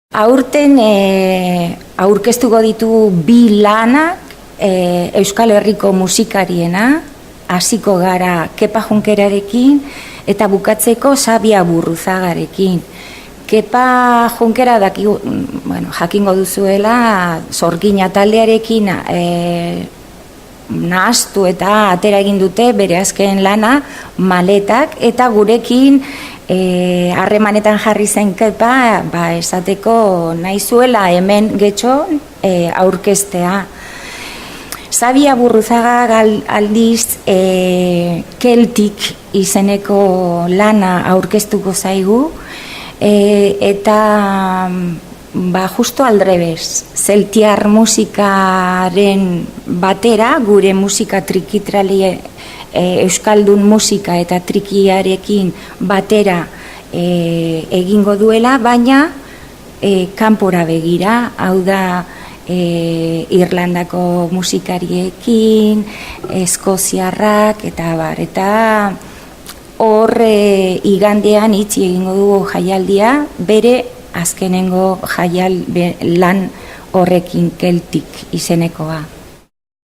Aurten aurkeztuko ditu bi lanak Euskal Herriko musikariena, hasiko gara Kepa Junkerarekin eta bukatzeko Xabi Aburruzagarekin. Kepa Junkera jakingo duzuela Sorgina taldearekin nahastu eta atera egin dute bere azken lana Maletak, eta gurekin harremanetan jarri zen Kepa esateko nahi zuela hemen getxo aurkeztea. Xabi Aburruzaga aldiz Celtic izeneko lana aurkeztuko zaigu, eta justo aldrebes, zeltiar musikaren batera, gure musika trikitralie, euskaldun musika eta trikiarekin batera egingo duela, baina kanpora begira, hau da Irlandako musikariekin, Eskoziarrak eta bar, eta hor igandean itxi egingo dugu jaialdia, bere azkenengo lan horrekin Celtic izenekoa.